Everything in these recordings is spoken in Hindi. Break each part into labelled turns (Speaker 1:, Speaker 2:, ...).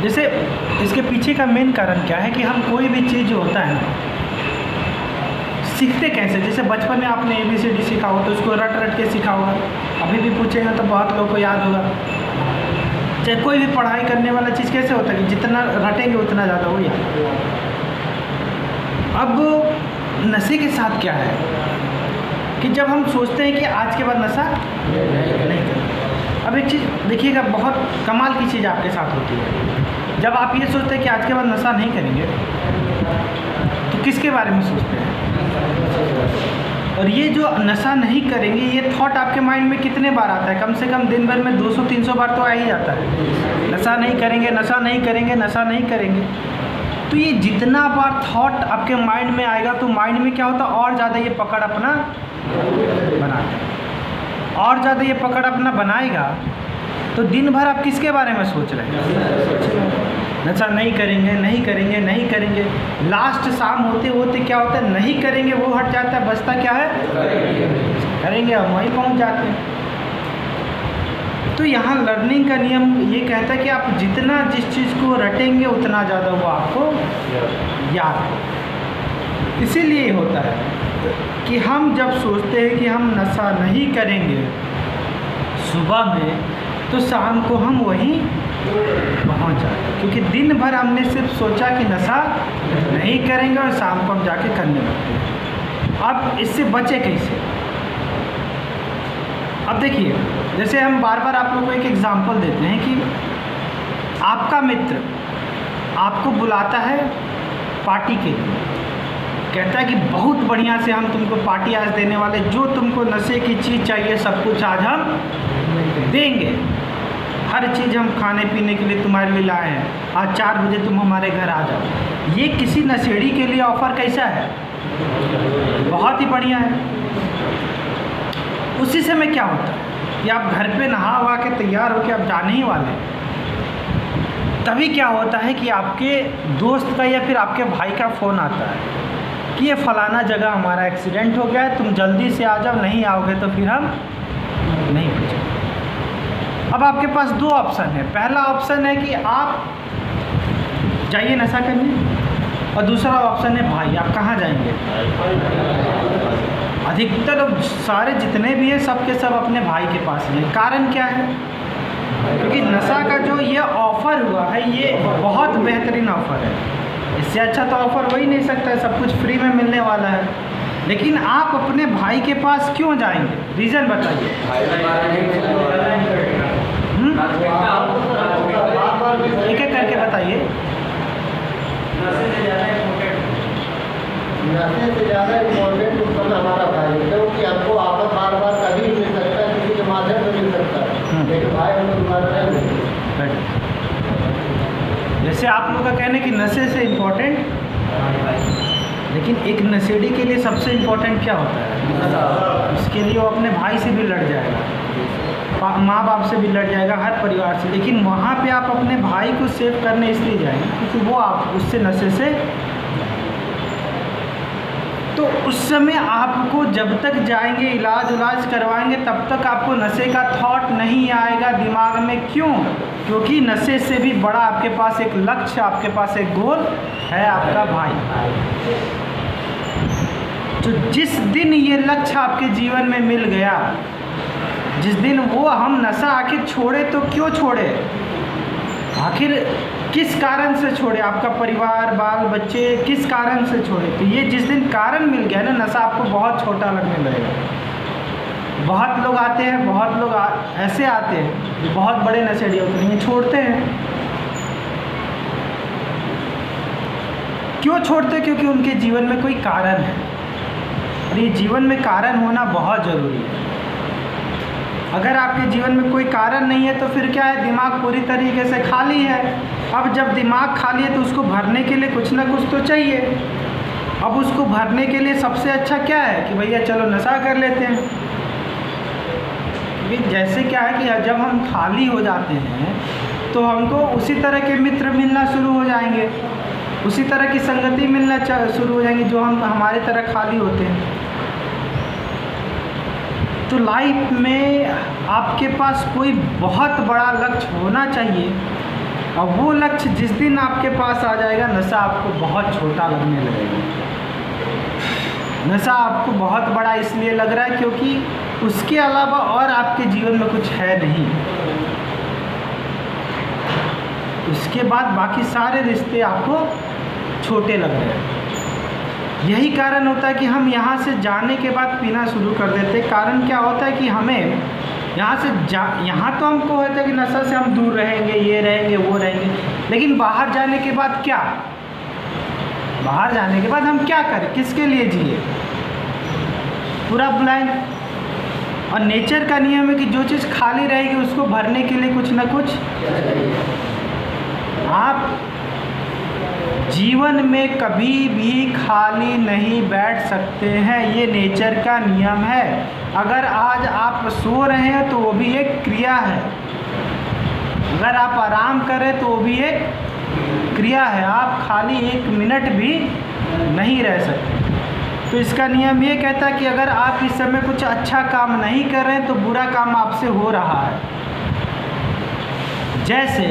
Speaker 1: जैसे इसके पीछे का मेन कारण क्या है कि हम कोई भी चीज़ जो होता है ना, सीखते कैसे। जैसे बचपन में आपने ABCD सीखा हो तो उसको रट रट के सीखा होगा, अभी भी पूछेगा तो बहुत लोगों को याद होगा। चाहे कोई भी पढ़ाई करने वाला चीज़ कैसे होता है कि जितना रटेंगे उतना ज़्यादा हो याद। अब नशे के साथ क्या है कि जब हम सोचते हैं कि आज के बाद नशा नहीं करें। अब एक चीज़ देखिएगा, बहुत कमाल की चीज़ आपके साथ होती है। जब आप ये सोचते हैं कि आज के बाद नशा नहीं करेंगे तो किसके बारे में सोचते हैं? और ये जो नशा नहीं करेंगे ये थॉट आपके माइंड में कितने बार आता है? कम से कम दिन भर में 200-300 बार तो आ ही जाता है। नशा नहीं करेंगे, नशा नहीं करेंगे, नशा नहीं करेंगे। तो ये जितना बार थॉट आपके माइंड में आएगा तो माइंड में क्या होता है, और ज़्यादा ये पकड़ अपना बनाएगा। और ज़्यादा ये पकड़ अपना बनाएगा तो दिन भर आप किसके बारे में सोच रहे हैं? नशा नहीं करेंगे, नहीं करेंगे, नहीं करेंगे। लास्ट शाम होते होते क्या होता है, नहीं करेंगे वो हट जाता है, बचता क्या है, करेंगे, हम वहीं पहुंच जाते हैं। तो यहाँ लर्निंग का नियम ये कहता है कि आप जितना जिस चीज़ को रटेंगे उतना ज़्यादा वो आपको याद हो। इसीलिए होता है कि हम जब सोचते हैं कि हम नशा नहीं करेंगे सुबह में तो शाम को हम वहीं पहुंच जाते, क्योंकि दिन भर हमने सिर्फ सोचा कि नशा नहीं करेंगे और शाम को हम जाके करने लगते हैं। अब इससे बचे कैसे? अब देखिए, जैसे हम बार बार आप लोगों को एक एग्जांपल देते हैं कि आपका मित्र आपको बुलाता है पार्टी के लिए, कहता है कि बहुत बढ़िया से हम तुमको पार्टी आज देने वाले, जो तुमको नशे की चीज़ चाहिए सब कुछ आज हम देंगे, हर चीज़ हम खाने पीने के लिए तुम्हारे लिए लाए हैं, आज 4 बजे तुम हमारे घर आ जाओ। ये किसी नशेड़ी के लिए ऑफ़र कैसा है? बहुत ही बढ़िया है। उसी समय क्या होता है कि आप घर पे नहा वहा के तैयार होकर आप जाने ही वाले हैं, तभी क्या होता है कि आपके दोस्त का या फिर आपके भाई का फ़ोन आता है कि ये फ़लाना जगह हमारा एक्सीडेंट हो गया है, तुम जल्दी से आ जाओ, नहीं आओगे तो फिर हम नहीं पूछेंगे। अब आपके पास 2 ऑप्शन है। पहला ऑप्शन है कि आप जाइए नशा करने, और दूसरा ऑप्शन है भाई आप कहाँ जाएंगे? अधिकतर लोग सारे जितने भी हैं सब के सब अपने भाई के पास हैं। कारण क्या है? क्योंकि नशा का जो ये ऑफ़र हुआ है ये बहुत बेहतरीन ऑफ़र है, इससे अच्छा तो ऑफ़र हो ही नहीं सकता है, सब कुछ फ्री में मिलने वाला है। लेकिन आप अपने भाई के पास क्यों जाएंगे? रीज़न बताइए। एक एक करके बताइए।
Speaker 2: नशे से ज़्यादा इम्पोर्टेंट उत्पन्न हमारा भाई, क्योंकि हमको आपस बार बार कभी मिल सकता है, किसी के माध्यम से मिल सकता है, लेकिन भाई हमको दोबारा नहीं मिलता।
Speaker 1: जैसे आप लोग का कहने कि नशे से इम्पोर्टेंट, लेकिन एक नशेड़ी के लिए सबसे इम्पोर्टेंट क्या होता है? उसके लिए वो अपने भाई से भी लड़ जाएगा, माँ बाप से भी लड़ जाएगा, हर परिवार से। लेकिन वहाँ पे आप अपने भाई को सेव करने इसलिए जाएंगे क्योंकि वो आप उससे नशे से, तो उस समय आपको जब तक जाएंगे इलाज करवाएंगे तब तक आपको नशे का थॉट नहीं आएगा दिमाग में। क्यों? क्योंकि नशे से भी बड़ा आपके पास एक लक्ष्य, आपके पास एक गोल है, आपका भाई। तो जिस दिन ये लक्ष्य आपके जीवन में मिल गया, जिस दिन वो हम नशा आखिर छोड़े तो क्यों छोड़े, आखिर किस कारण से छोड़े, आपका परिवार बाल बच्चे किस कारण से छोड़े, तो ये जिस दिन कारण मिल गया ना, नशा आपको बहुत छोटा लगने लगेगा। बहुत लोग आते हैं, बहुत लोग ऐसे आते हैं जो बहुत बड़े नशेड़ी होते हैं, छोड़ते हैं। क्यों छोड़ते? क्योंकि उनके जीवन में कोई कारण है, और ये जीवन में कारण होना बहुत ज़रूरी है। अगर आपके जीवन में कोई कारण नहीं है तो फिर क्या है, दिमाग पूरी तरीके से खाली है। अब जब दिमाग खाली है तो उसको भरने के लिए कुछ ना कुछ तो चाहिए। अब उसको भरने के लिए सबसे अच्छा क्या है कि भैया चलो नशा कर लेते हैं। क्योंकि जैसे क्या है कि जब हम खाली हो जाते हैं तो हमको उसी तरह के मित्र मिलना शुरू हो जाएंगे, उसी तरह की संगति मिलना शुरू हो जाएंगी जो हम हमारे तरह खाली होते हैं। तो लाइफ में आपके पास कोई बहुत बड़ा लक्ष्य होना चाहिए और वो लक्ष्य जिस दिन आपके पास आ जाएगा, नशा आपको बहुत छोटा लगने लगेगा। नशा आपको बहुत बड़ा इसलिए लग रहा है क्योंकि उसके अलावा और आपके जीवन में कुछ है नहीं। उसके बाद बाकी सारे रिश्ते आपको छोटे लग रहे हैं। यही कारण होता है कि हम यहाँ से जाने के बाद पीना शुरू कर देते। कारण क्या होता है कि हमें यहाँ तो हमको होता है कि नशा से हम दूर रहेंगे, ये रहेंगे, वो रहेंगे, लेकिन बाहर जाने के बाद क्या? बाहर जाने के बाद हम क्या करें? किसके लिए जिए? पूरा ब्लैंक। और नेचर का नियम है कि जो चीज़ खाली रहेगी उसको भरने के लिए कुछ ना कुछ। आप जीवन में कभी भी खाली नहीं बैठ सकते हैं, ये नेचर का नियम है। अगर आज आप सो रहे हैं तो वो भी एक क्रिया है, अगर आप आराम करें तो वो भी एक क्रिया है। आप खाली 1 मिनट भी नहीं रह सकते। तो इसका नियम ये कहता है कि अगर आप इस समय कुछ अच्छा काम नहीं कर रहे हैं तो बुरा काम आपसे हो रहा है। जैसे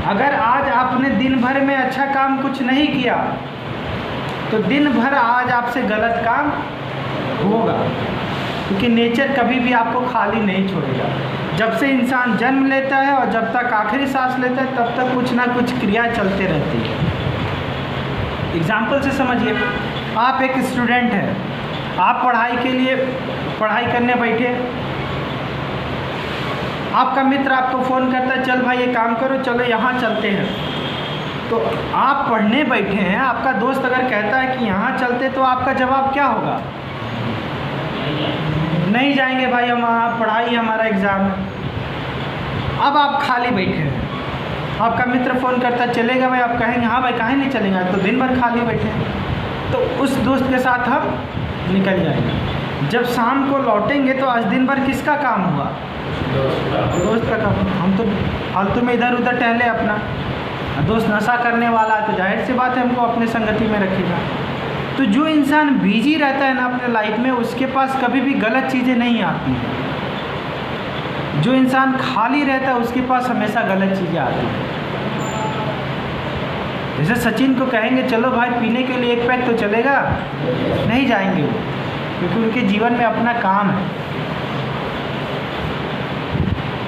Speaker 1: अगर आज आपने दिन भर में अच्छा काम कुछ नहीं किया तो दिन भर आज आपसे गलत काम होगा, क्योंकि नेचर कभी भी आपको खाली नहीं छोड़ेगा। जब से इंसान जन्म लेता है और जब तक आखिरी सांस लेता है तब तक कुछ ना कुछ क्रिया चलते रहती है। एग्जाम्पल से समझिए, आप एक स्टूडेंट हैं, आप पढ़ाई करने बैठे, आपका मित्र आपको फ़ोन करता है, चल भाई ये काम करो, चलो यहाँ चलते हैं। तो आप पढ़ने बैठे हैं, आपका दोस्त अगर कहता है कि यहाँ चलते, तो आपका जवाब क्या होगा? नहीं जाएंगे भाई, हम पढ़ाई हमारा एग्ज़ाम है। अब आप खाली बैठे हैं, आपका मित्र फ़ोन करता है, चलेगा भाई, आप कहेंगे हाँ भाई काहे नहीं चलेंगे, तो दिन भर खाली बैठे हैं। तो उस दोस्त के साथ हम निकल जाएंगे। जब शाम को लौटेंगे तो आज दिन भर किसका काम हुआ? दोस्त का काम। हम तो फालतू में इधर उधर टहले अपना। दोस्त नशा करने वाला है तो जाहिर सी बात है हमको अपने संगति में रखेगा। तो जो इंसान बिजी रहता है ना अपने लाइफ में, उसके पास कभी भी गलत चीज़ें नहीं आती हैं। जो इंसान खाली रहता है उसके पास हमेशा गलत चीज़ें आती हैं। जैसे सचिन को कहेंगे चलो भाई पीने के लिए 1 पैक, तो चलेगा? नहीं जाएंगे वो, क्योंकि उनके जीवन में अपना काम है।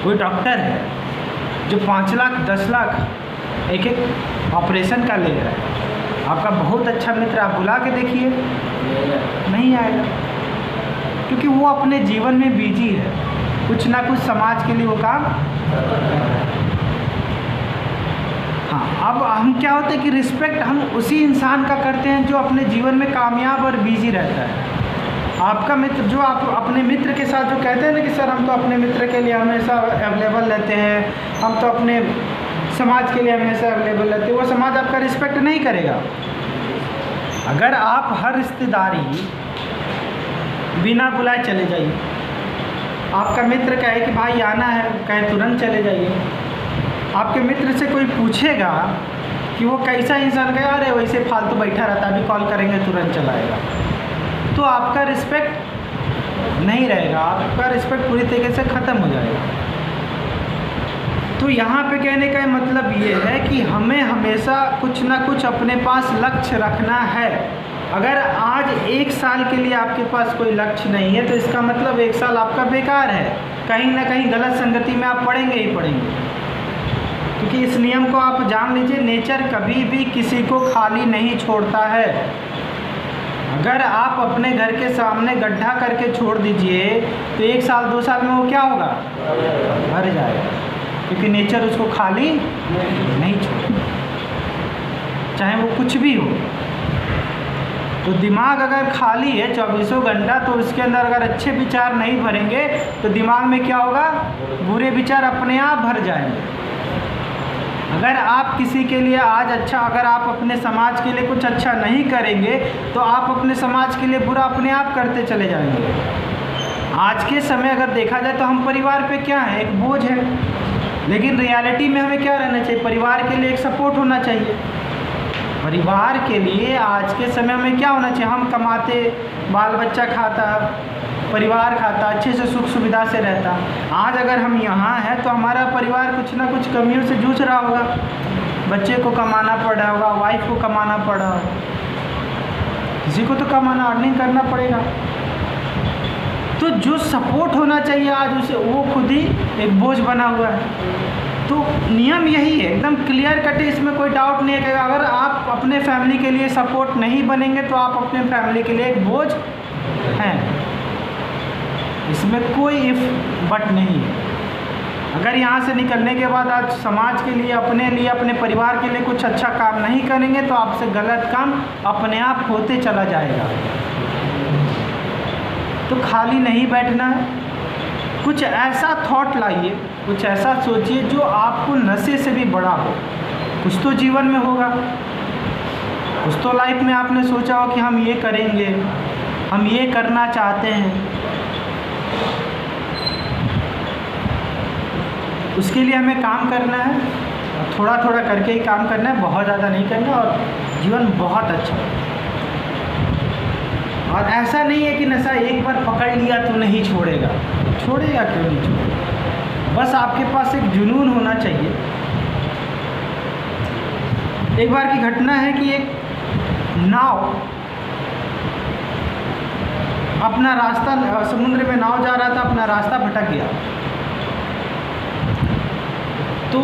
Speaker 1: कोई डॉक्टर है जो 5 लाख 10 लाख एक ऑपरेशन का ले रहा है, आपका बहुत अच्छा मित्र, आप बुला के देखिए, नहीं आएगा, क्योंकि वो अपने जीवन में बिजी है, कुछ ना कुछ समाज के लिए वो काम। हाँ, अब हम क्या होता है कि रिस्पेक्ट हम उसी इंसान का करते हैं जो अपने जीवन में कामयाब और बिजी रहता है। आपका मित्र, जो आप अपने मित्र के साथ जो कहते हैं ना कि सर हम तो अपने मित्र के लिए हमेशा अवेलेबल रहते हैं, हम तो अपने समाज के लिए हमेशा अवेलेबल रहते हैं, वो समाज आपका रिस्पेक्ट नहीं करेगा। अगर आप हर रिश्तेदारी बिना बुलाए चले जाइए, आपका मित्र कहे कि भाई आना है, कहे तुरंत चले जाइए। आपके मित्र से कोई पूछेगा कि वो कैसा इंसान है, अरे वैसे फालतू बैठा रहता, अभी कॉल करेंगे तुरंत चलाएगा, तो आपका रिस्पेक्ट नहीं रहेगा, आपका रिस्पेक्ट पूरी तरीके से ख़त्म हो जाएगा। तो यहाँ पे कहने का मतलब ये है कि हमें हमेशा कुछ ना कुछ अपने पास लक्ष्य रखना है। अगर आज 1 साल के लिए आपके पास कोई लक्ष्य नहीं है तो इसका मतलब 1 साल आपका बेकार है, कहीं ना कहीं गलत संगति में आप पड़ेंगे ही पड़ेंगे। क्योंकि इस नियम को आप जान लीजिए, नेचर कभी भी किसी को खाली नहीं छोड़ता है। अगर आप अपने घर के सामने गड्ढा करके छोड़ दीजिए तो 1 साल 2 साल में वो क्या होगा? भर जाएगा, क्योंकि नेचर उसको खाली नहीं छोड़ता, चाहे वो कुछ भी हो। तो दिमाग अगर खाली है 24 घंटा, तो उसके अंदर अगर अच्छे विचार नहीं भरेंगे तो दिमाग में क्या होगा? बुरे विचार अपने आप भर जाएंगे। अगर आप किसी के लिए आज अच्छा, अगर आप अपने समाज के लिए कुछ अच्छा नहीं करेंगे तो आप अपने समाज के लिए बुरा अपने आप करते चले जाएंगे। आज के समय अगर देखा जाए तो हम परिवार पे क्या है? एक बोझ है, लेकिन रियलिटी में हमें क्या रहना चाहिए? परिवार के लिए एक सपोर्ट होना चाहिए। परिवार के लिए आज के समय में क्या होना चाहिए? हम कमाते, बाल बच्चा खाता, परिवार खाता, अच्छे से सुख सुविधा से रहता। आज अगर हम यहाँ हैं तो हमारा परिवार कुछ ना कुछ कमियों से जूझ रहा होगा, बच्चे को कमाना पड़ रहा होगा, वाइफ को कमाना पड़ रहा होगा, किसी को तो कमाना अर्निंग करना पड़ेगा। तो जो सपोर्ट होना चाहिए आज उसे, वो खुद ही एक बोझ बना हुआ है। तो नियम यही है, एकदम क्लियर कट है, इसमें कोई डाउट नहीं है कि अगर आप अपने फैमिली के लिए सपोर्ट नहीं बनेंगे तो आप अपने फैमिली के लिए एक बोझ हैं। इसमें कोई इफ बट नहीं है। अगर यहाँ से निकलने के बाद आज समाज के लिए, अपने परिवार के लिए कुछ अच्छा काम नहीं करेंगे तो आपसे गलत काम अपने आप होते चला जाएगा। तो खाली नहीं बैठना है, कुछ ऐसा थॉट लाइए, कुछ ऐसा सोचिए जो आपको नशे से भी बड़ा हो। कुछ तो जीवन में होगा, कुछ तो लाइफ में आपने सोचा हो कि हम ये करेंगे, हम ये करना चाहते हैं। उसके लिए हमें काम करना है, थोड़ा थोड़ा करके ही काम करना है, बहुत ज़्यादा नहीं करना, और जीवन बहुत अच्छा है। और ऐसा नहीं है कि नशा एक बार पकड़ लिया तो नहीं छोड़ेगा, छोड़ेगा क्यों नहीं छोड़ेगा। बस आपके पास एक जुनून होना चाहिए। एक बार की घटना है कि एक नाव अपना रास्ता, समुद्र में नाव जा रहा था, अपना रास्ता भटक गया। तो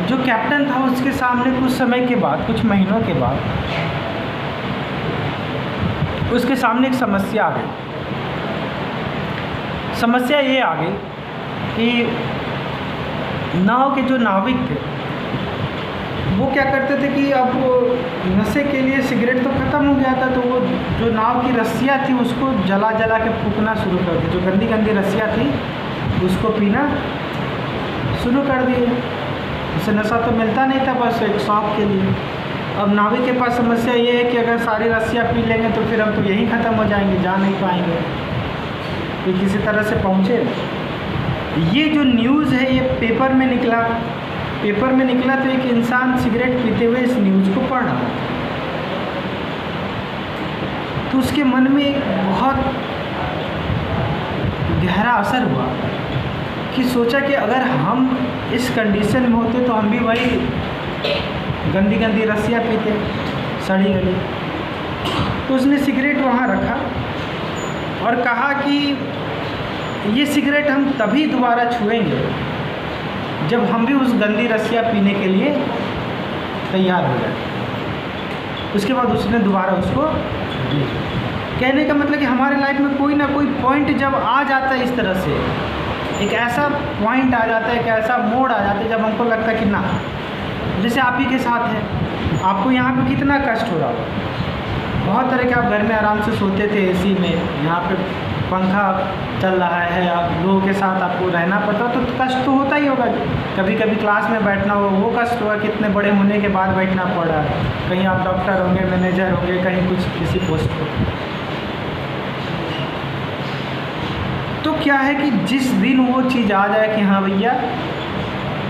Speaker 1: जो कैप्टन था उसके सामने कुछ समय के बाद, कुछ महीनों के बाद उसके सामने एक समस्या आ गई। समस्या ये आ गई कि नाव के जो नाविक थे वो क्या करते थे कि अब नशे के लिए सिगरेट तो ख़त्म हो गया था, तो वो जो नाव की रस्सियाँ थी उसको जला जला के फूकना शुरू कर दी। जो गंदी गंदी रस्सियाँ थी उसको पीना शुरू कर दिए। उससे नशा तो मिलता नहीं था, बस एक शौक के लिए। अब नाविक के पास समस्या ये है कि अगर सारी रस्सियाँ पी लेंगे तो फिर हम तो यहीं ख़त्म हो जाएंगे, जा नहीं पाएंगे, तो किसी तरह से पहुँचे। ये जो न्यूज़ है ये पेपर में निकला तो एक इंसान सिगरेट पीते हुए इस न्यूज़ को पढ़ रहा था। तो उसके मन में एक बहुत गहरा असर हुआ कि सोचा कि अगर हम इस कंडीशन में होते तो हम भी वही गंदी गंदी रस्सियाँ पीते, सड़ी गली। तो उसने सिगरेट वहाँ रखा और कहा कि ये सिगरेट हम तभी दोबारा छुएंगे जब हम भी उस गंदी रस्सियाँ पीने के लिए तैयार हो जाए। उसके बाद उसने दोबारा उसको, कहने का मतलब कि हमारे लाइफ में कोई ना कोई पॉइंट जब आ जाता है, इस तरह से एक ऐसा पॉइंट आ जाता है, एक ऐसा मोड़ आ जाता है जब हमको लगता है कि ना, जैसे आप ही के साथ है, आपको यहाँ पे कितना कष्ट हो रहा होगा। बहुत तरह के आप घर में आराम से सोते थे एसी में, यहाँ पे पंखा चल रहा है, आप लोगों के साथ आपको रहना पड़ता, तो कष्ट तो होता ही होगा। कभी कभी क्लास में बैठना हो, वो कष्ट होगा, कितने बड़े होने के बाद बैठना पड़ रहा है। कहीं आप डॉक्टर होंगे, मैनेजर होंगे, कहीं कुछ किसी पोस्ट पर। तो क्या है कि जिस दिन वो चीज़ आ जाए कि हाँ भैया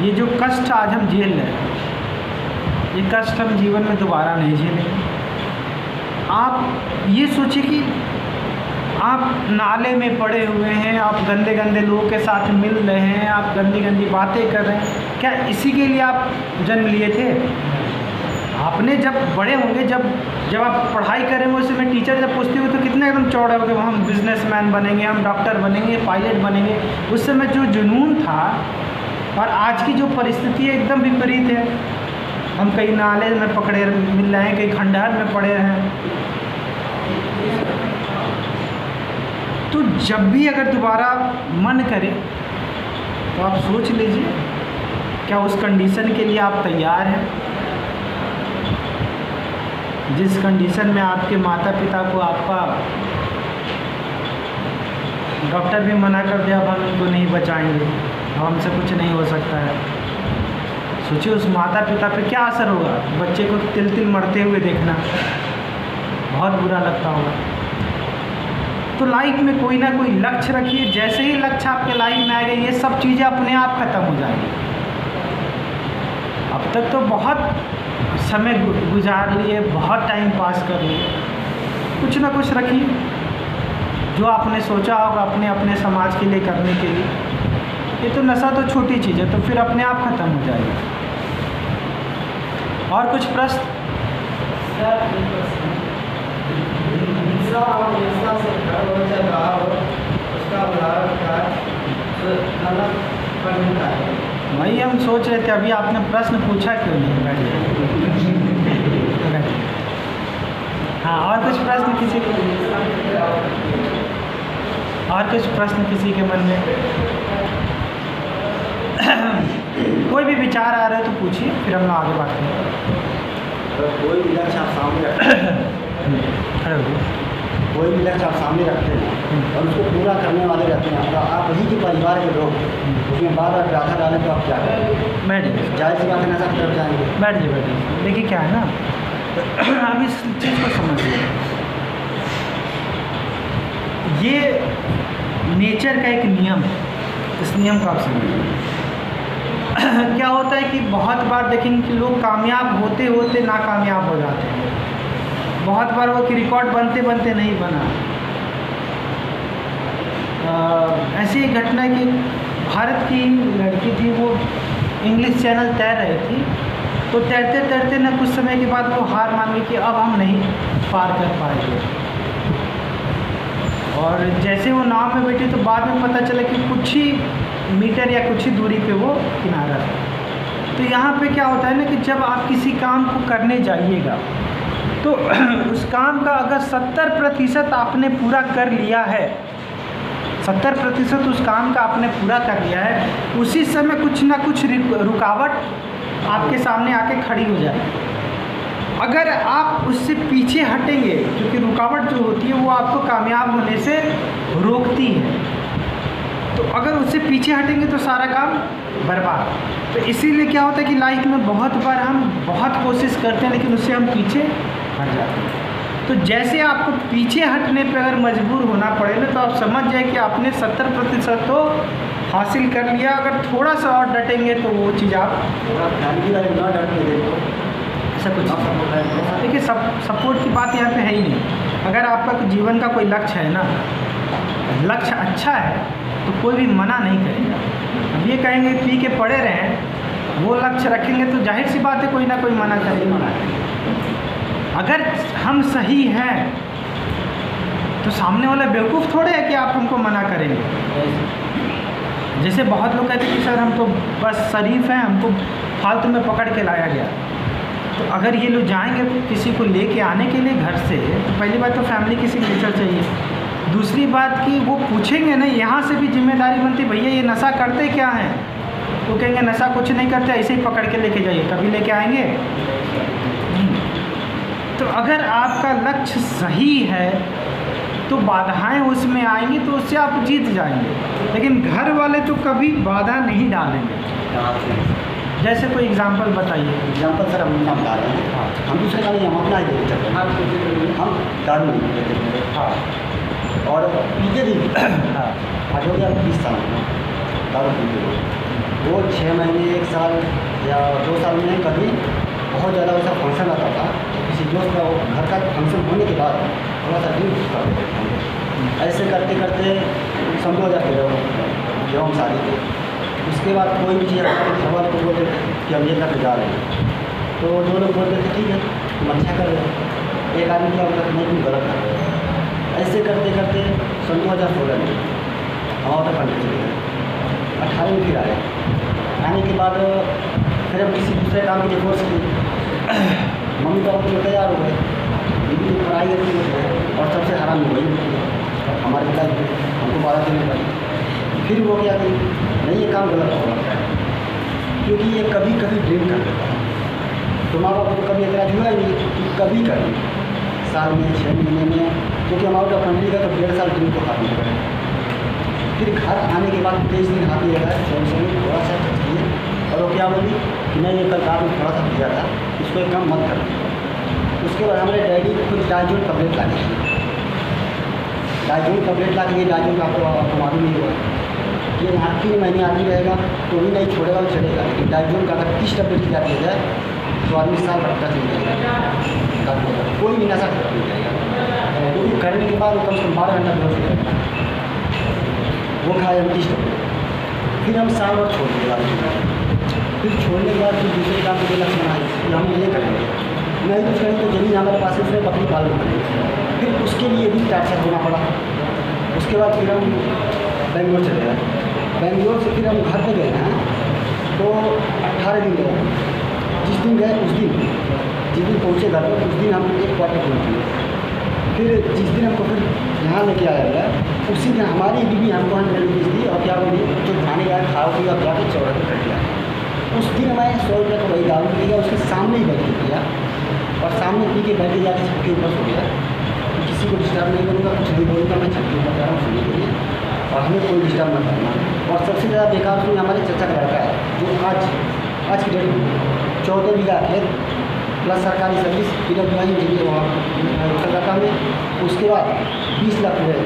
Speaker 1: ये जो कष्ट आज हम झेल रहे हैं, ये कष्ट हम जीवन में दोबारा नहीं झेलेंगे। आप ये सोचिए कि आप नाले में पड़े हुए हैं, आप गंदे गंदे लोगों के साथ मिल रहे हैं, आप गंदी गंदी बातें कर रहे हैं। क्या इसी के लिए आप जन्म लिए थे? आपने जब बड़े होंगे, जब आप पढ़ाई करेंगे, उस समय टीचर जब पूछती हुई तो कितने एकदम चौड़े हो गए, हम बिजनेसमैन बनेंगे, हम डॉक्टर बनेंगे, पायलट बनेंगे। उस समय जो जुनून था और आज की जो परिस्थिति है एकदम विपरीत है। हम कहीं नाले में पकड़े मिल रहे हैं, कहीं खंडहर में पड़े हैं। तो जब भी अगर दोबारा मन करे तो आप सोच लीजिए, क्या उस कंडीशन के लिए आप तैयार हैं? जिस कंडीशन में आपके माता पिता को आपका डॉक्टर भी मना कर दिया, अब हम उनको नहीं बचाएंगे, अब हमसे कुछ नहीं हो सकता है। सोचिए उस माता पिता पे क्या असर होगा। बच्चे को तिल तिल मरते हुए देखना बहुत बुरा लगता होगा। तो लाइफ में कोई ना कोई लक्ष्य रखिए। जैसे ही लक्ष्य आपके लाइफ में आएगा, ये सब चीज़ें अपने आप ख़त्म हो जाएंगी। अब तक तो बहुत समय गुजार लिए, बहुत टाइम पास कर लिए, कुछ ना कुछ रखिए। जो आपने सोचा होगा अपने अपने समाज के लिए करने के लिए, ये तो नशा तो छोटी चीज़ है, तो फिर अपने आप ख़त्म हो जाएगा। और कुछ प्रश्न? वही हम सोच रहे थे, अभी आपने प्रश्न पूछा क्यों नहीं? हाँ, और कुछ प्रश्न किसी के? और कुछ प्रश्न किसी के मन में? कोई भी विचार आ रहा है तो पूछिए, फिर हम आगे बात करेंगे।
Speaker 3: कोई भी लक्ष्य आप सामने रखते हैं, कोई भी लक्ष्य आप सामने रखते हैं और उसको पूरा करने वाले रहते हैं, तो आप वही के परिवार के लोग उसमें बार बार बाधा डालें तो आप क्या करेंगे?
Speaker 1: बैठिए,
Speaker 3: जाहिर सी बात है, नशा की तरफ जाएंगे।
Speaker 1: बैठिए बैठिए। देखिए क्या है ना, आप इस चीज़ को समझिए, ये नेचर का एक नियम है, इस नियम को आप समझिए। क्या होता है कि बहुत बार देखेंगे कि लोग कामयाब होते होते नाकामयाब हो जाते हैं। बहुत बार वो कि रिकॉर्ड बनते बनते नहीं बना। ऐसी एक घटना है कि भारत की लड़की थी, वो इंग्लिश चैनल तैर रही थी, तो तैरते तैरते ना कुछ समय के बाद वो हार मान गई कि अब हम नहीं पार कर पाएंगे। और जैसे वो नाव में बैठी तो बाद में पता चला कि कुछ ही मीटर या कुछ ही दूरी पे वो किनारा था। तो यहाँ पे क्या होता है ना कि जब आप किसी काम को करने जाइएगा तो उस काम का अगर 70% आपने पूरा कर लिया है, 70% उस काम का आपने पूरा कर लिया है, उसी समय कुछ ना कुछ रुकावट आपके सामने आके खड़ी हो जाएगी। अगर आप उससे पीछे हटेंगे, क्योंकि रुकावट जो होती है वो आपको कामयाब होने से रोकती है, तो अगर उससे पीछे हटेंगे तो सारा काम बर्बाद। तो इसीलिए क्या होता है कि लाइफ में बहुत बार हम बहुत कोशिश करते हैं लेकिन उससे हम पीछे हट जाते हैं। तो जैसे आपको पीछे हटने पर अगर मजबूर होना पड़े ना, तो आप समझ जाए कि आपने 70% तो हासिल कर लिया। अगर थोड़ा सा और डटेंगे तो वो चीज़ आप ऐसा कुछ देखिए, सपोर्ट की बात यहाँ पे है ही नहीं। अगर आपका जीवन का कोई लक्ष्य है ना, लक्ष्य अच्छा है तो कोई भी मना नहीं करेगा। अब ये कहेंगे पी के पड़े रहें, वो लक्ष्य रखेंगे तो जाहिर सी बात है कोई ना कोई मना करेगा। अगर हम सही हैं तो सामने वाला बेवकूफ़ थोड़े है कि आप हमको मना करेंगे। जैसे बहुत लोग कहते हैं कि सर हम तो बस शरीफ हैं, हमको फालतू में पकड़ के लाया गया। तो अगर ये लोग जाएंगे किसी को लेके आने के लिए घर से, तो पहली बात तो फैमिली की सिग्नेचर चाहिए। दूसरी बात कि वो पूछेंगे ना, यहाँ से भी जिम्मेदारी बनती, भैया ये नशा करते क्या हैं? वो कहेंगे नशा कुछ नहीं करते, ऐसे ही पकड़ के लेके जाइए। कभी लेके आएंगे नहीं। तो अगर आपका लक्ष्य सही है तो बाधाएं उसमें आएंगी तो उससे आप जीत जाएंगे, लेकिन घर वाले तो कभी बाधा नहीं डालेंगे। जैसे कोई एग्जांपल बताइए।
Speaker 3: एग्जांपल सर हम बता रहे हैं, हम दूसरे का नहीं, हम अपना ही देखते हैं। हम दारू नहीं पीते थे, हाँ, और पीते भी, हाँ, आज हो गया 20 साल दारू पीते हुए। वो 6 महीने 1 साल या 2 साल में कभी बहुत ज़्यादा वैसा फंक्शन आता था, किसी दोस्त का घर का फंक्शन होने के बाद थोड़ा सा ड्रिंक कर देते थे। ऐसे करते करते समझो जाते रहो जब हम शादी थे। उसके बाद कोई भी चीज़ घर वाले को बोलते थे कि हम ये करके जा रहे हैं, तो जो लोग बोलते थे ठीक है तुम अच्छा कर रहे हो। एक आदमी क्या बोलता नहीं तुम गलत कर रहे हो। ऐसे करते करते 2016 में हम आउट ऑफ कंट्री चले गए। 18 में फिर आए। आने के बाद फिर हम किसी दूसरे काम के लिए फोर्स किए। मम्मी पापा तो तैयार हो गए, बीवी तो पढ़ाई करती है और सबसे हराम हो गई हमारे लाइफ में, हमको 12 देने पड़ी। फिर वो क्या कि नहीं ये काम गलत होगा, क्योंकि ये कभी कभी ड्रीम कर देता है। तो माँ बाप को कभी ऐतराज हुआ ही नहीं कि कभी करें, साल में 6 महीने में, क्योंकि हम आउट ऑफ कंट्री का तो 1.5 साल ड्रीम को खत्म करें। फिर घर आने के बाद 23 दिन हाथ लगा है, थोड़ा सा चाहिए, और वो क्या बोली कि मैं ये कल रात में थोड़ा सा किया था, इसको एक काम मत कर। उसके बाद हमारे डैडी खुद डाइजोन टैबलेट ला के दिए। डाइजोन टैबलेट ला के दिए। डाइजोन का आपको मालूम नहीं होगा कि यहाँ 3 महीने आदमी रहेगा तो भी नहीं छोड़ेगा, वो चलेगा। लेकिन डाइजोन का अगर 30 टैबलेट की जाती है तो आदमी साल भर तक नहीं जाएगा, कोई भी नशा खत्म नहीं जाएगा। क्योंकि करने के बाद वो कम से कम 12 घंटा बेहोश हो जाता है। वो खाए हम 30 टोकरी, फिर हम साल भर छोड़ दिए। फिर छोड़ने के बाद फिर दूसरे काम के लक्ष्य बनाए कि हम ये करेंगे, नहीं कुछ करेंगे तो जमीन हमारे पास है, उसमें बकरी पालन करेंगे। फिर उसके लिए भी टार्चर होना पड़ा। उसके बाद फिर हम बेंगलोर चले गए। बेंगलोर से फिर हम घर पे गए हैं तो 18 दिन गए। जिस दिन गए उस दिन, जिस दिन पहुँचे घर पर, उस दिन हम एक क्वार्टर पहुँचे। फिर जिस दिन हमको फिर यहाँ लेके आया गया, उसी दिन हमारी बीवी हमको 100 रुपीज़ दी और क्या बोली, जो खाने का खाओ पिया क्या के 14 कर दिया। उस दिन मैं 100 रुपये का वही दारू लिया, उसके सामने ही बैठ के किया और सामने पी के बैठे जाके छत के ऊपर सो गया। किसी को डिस्टर्ब नहीं करूँगा, कुछ नहीं बोलूँगा, मैं छत के ऊपर जा रहा हूँ सोने के लिए और हमें कोई डिस्टर्ब मत करना। और सबसे ज़्यादा बेकार सुनिए, हमारे चाचा का लड़का है जो आज की डेट में 14 बीघा खेत प्लस सरकारी सर्विस PWI इंजीनियर वहाँ कलकत्ता में। उसके बाद 20 लाख रुपये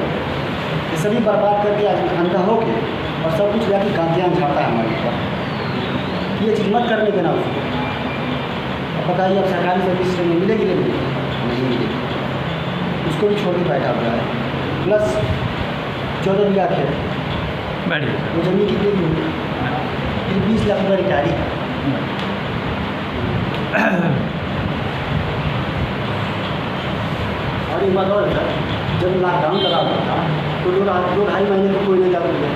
Speaker 3: ये सभी बर्बाद करके आज अंधा हो के और सब कुछ जाके गांधियान झाड़ता है हमारे ऊपर। ये चीज़ मत करने देना उसको। अब बताइए, अब सरकारी सर्विस में मिलेगी नहीं मिलेगी, उसको भी छोड़ के बैठा हुआ है। प्लस 14 बीघा खेत,
Speaker 1: बढ़िया।
Speaker 3: वो जमीन कितनी की होगी, फिर 20 लाख रुपये रिटायरी। और एक बात और है, जब लॉकडाउन लगा हुआ था तो 2-2.5 महीने तो कोई नहीं जाता था।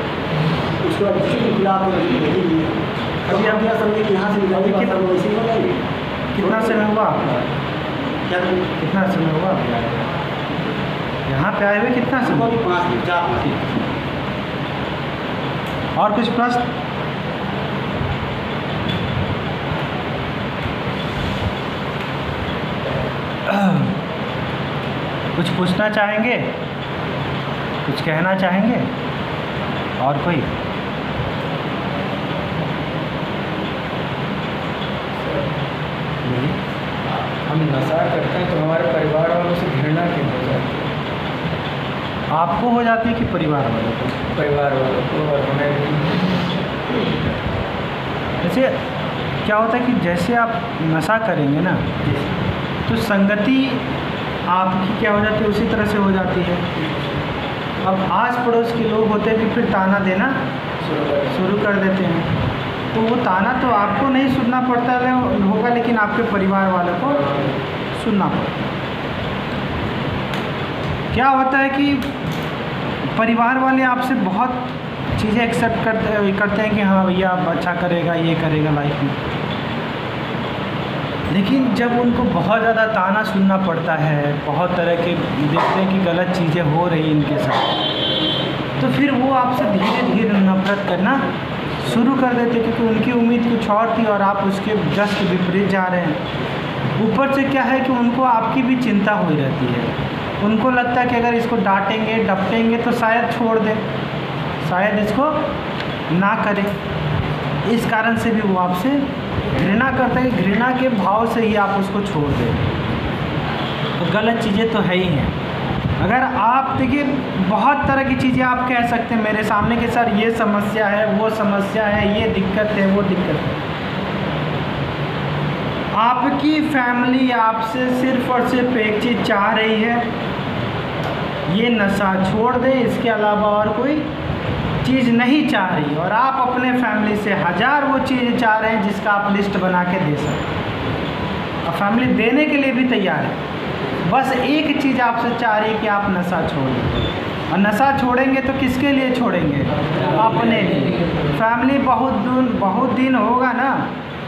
Speaker 3: उसके बाद किसी के खिलाफ देखेंगे, अभी आप क्या समझे कि यहाँ से निकालने के बाद वैसे ही हो जाएंगे।
Speaker 1: कितना समय हुआ
Speaker 3: क्या
Speaker 1: कितना समय हुआ यहाँ पे आए हुए? कितना समय?
Speaker 3: भी 5 दिन 4 दिन।
Speaker 1: और कुछ प्रश्न? कुछ पूछना चाहेंगे, कुछ कहना चाहेंगे? और कोई?
Speaker 4: हम नशा करते हैं तो हमारे परिवार वालों से घृणा क्यों हो जाती है?
Speaker 1: आपको हो जाती है कि परिवार वालों को?
Speaker 4: परिवार वालों को और हमें
Speaker 1: जैसे क्या होता है कि जैसे आप नशा करेंगे ना तो संगति आपकी क्या हो जाती है, उसी तरह से हो जाती है। अब आस पड़ोस के लोग होते हैं कि फिर ताना देना शुरू कर देते हैं, तो वो ताना तो आपको नहीं सुनना पड़ता होगा, लेकिन आपके परिवार वालों को सुनना पड़ता है। क्या होता है कि परिवार वाले आपसे बहुत चीज़ें एक्सेप्ट करते हैं कि हाँ भैया आप अच्छा करेगा, ये करेगा लाइफ में, लेकिन जब उनको बहुत ज़्यादा ताना सुनना पड़ता है, बहुत तरह के देखते हैं कि गलत चीज़ें हो रही इनके साथ, तो फिर वो आपसे धीरे धीरे नफरत करना शुरू कर देते, क्योंकि उनकी उम्मीद कुछ और थी और आप उसके जस्ट विपरीत जा रहे हैं। ऊपर से क्या है कि उनको आपकी भी चिंता हुई रहती है। उनको लगता है कि अगर इसको डांटेंगे डपटेंगे तो शायद छोड़ दे, शायद इसको ना करे। इस कारण से भी वो आपसे घृणा करते हैं। घृणा के भाव से ही आप उसको छोड़ दें, तो गलत चीज़ें तो है ही हैं। अगर आप देखिए, बहुत तरह की चीज़ें आप कह सकते हैं मेरे सामने कि सर ये समस्या है, वो समस्या है, ये दिक्कत है, वो दिक्कत है। आपकी फैमिली आपसे सिर्फ और सिर्फ एक चीज़ चाह रही है, ये नशा छोड़ दे, इसके अलावा और कोई चीज़ नहीं चाह रही। और आप अपने फैमिली से 1000 वो चीज़ चाह रहे हैं जिसका आप लिस्ट बना के दे सकते, और फैमिली देने के लिए भी तैयार है। बस एक चीज़ आपसे चाह रही है कि आप नशा छोड़ें। और नशा छोड़ेंगे तो किसके लिए छोड़ेंगे? अपने लिए। फैमिली बहुत दिन होगा ना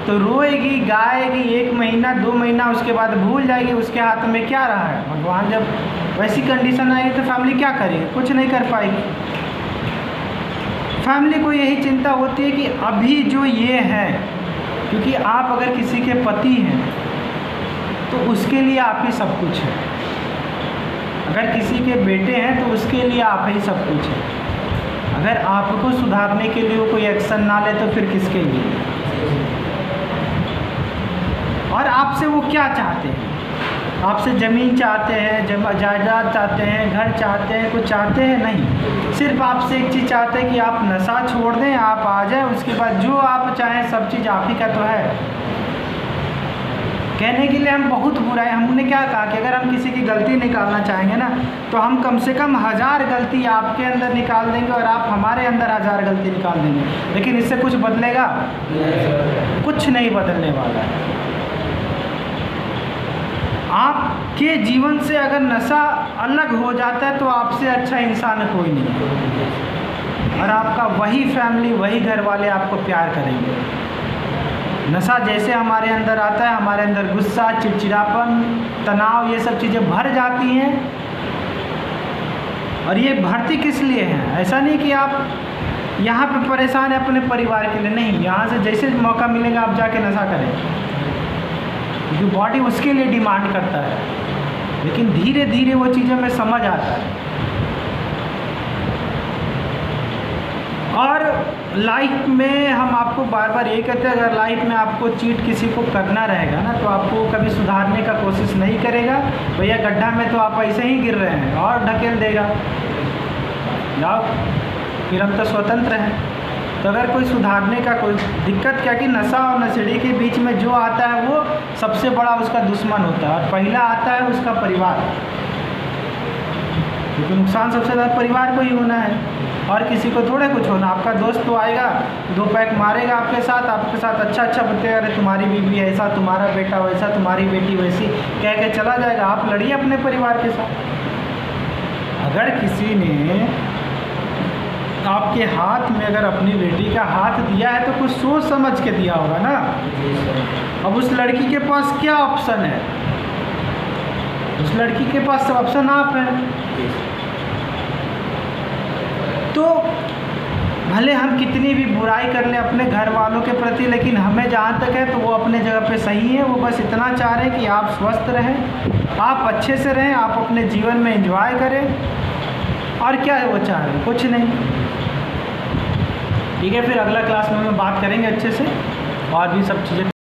Speaker 1: तो रोएगी, गाएगी, 1 महीना 2 महीना, उसके बाद भूल जाएगी। उसके हाथ में क्या रहा है? भगवान जब वैसी कंडीशन आएगी तो फैमिली क्या करेगी? कुछ नहीं कर पाएगी। फैमिली को यही चिंता होती है कि अभी जो ये है, क्योंकि आप अगर किसी के पति हैं तो उसके लिए आप ही सब कुछ है। अगर किसी के बेटे हैं तो उसके लिए आप ही सब कुछ है। अगर आपको सुधारने के लिए वो कोई एक्शन ना ले तो फिर किसके लिए? और आपसे वो क्या चाहते हैं? आपसे ज़मीन चाहते हैं, जायदाद चाहते हैं, घर चाहते हैं, कुछ चाहते हैं? नहीं। सिर्फ आपसे एक चीज़ चाहते हैं कि आप नशा छोड़ दें, आप आ जाएं, उसके बाद जो आप चाहें सब चीज़ आप ही का तो है। कहने के लिए हम बहुत बुराई, हमने क्या कहा कि अगर हम किसी की गलती निकालना चाहेंगे ना तो हम कम से कम 1000 गलती आपके अंदर निकाल देंगे और आप हमारे अंदर 1000 गलती निकाल देंगे, लेकिन इससे कुछ बदलेगा? कुछ नहीं बदलने वाला है। आपके जीवन से अगर नशा अलग हो जाता है तो आपसे अच्छा इंसान कोई नहीं है, और आपका वही फैमिली, वही घर वाले आपको प्यार करेंगे। नशा जैसे हमारे अंदर आता है, हमारे अंदर गुस्सा, चिड़चिड़ापन, तनाव, ये सब चीज़ें भर जाती हैं। और ये भर्ती किस लिए है? ऐसा नहीं कि आप यहाँ पे परेशान हैं अपने परिवार के लिए, नहीं, यहाँ से जैसे मौका मिलेगा आप जाके नशा करें, क्योंकि बॉडी उसके लिए डिमांड करता है। लेकिन धीरे धीरे वो चीज़ें में समझ आता है। और लाइफ में हम आपको बार बार यही कहते हैं, अगर लाइफ में आपको चीट किसी को करना रहेगा ना तो आपको कभी सुधारने का कोशिश नहीं करेगा। भैया गड्ढा में तो आप ऐसे ही गिर रहे हैं और ढकेल देगा, जाओ फिर हम तो स्वतंत्र हैं। तो अगर कोई सुधारने का कोई दिक्कत क्या कि नशा और नशेड़ी के बीच में जो आता है वो सबसे बड़ा उसका दुश्मन होता है, और पहला आता है उसका परिवार, क्योंकि नुकसान सबसे ज़्यादा परिवार को ही होना है और किसी को थोड़े कुछ होना। आपका दोस्त तो आएगा, 2 पैक मारेगा आपके साथ अच्छा अच्छा बताएगा, अरे तुम्हारी बीवी ऐसा, तुम्हारा बेटा वैसा, तुम्हारी बेटी वैसी, कह के चला जाएगा। आप लड़िए अपने परिवार के साथ। अगर किसी ने आपके हाथ में अगर अपनी बेटी का हाथ दिया है तो कुछ सोच समझ के दिया होगा ना। अब उस लड़की के पास क्या ऑप्शन है? उस लड़की के पास ऑप्शन आप है। तो भले हम कितनी भी बुराई कर लें अपने घर वालों के प्रति, लेकिन हमें जहाँ तक है तो वो अपने जगह पे सही है। वो बस इतना चाह रहे हैं कि आप स्वस्थ रहें, आप अच्छे से रहें, आप अपने जीवन में एंजॉय करें, और क्या है वो चाह रहे हैं? कुछ नहीं। ठीक है, फिर अगला क्लास में हम बात करेंगे अच्छे से और भी सब चीज़ें।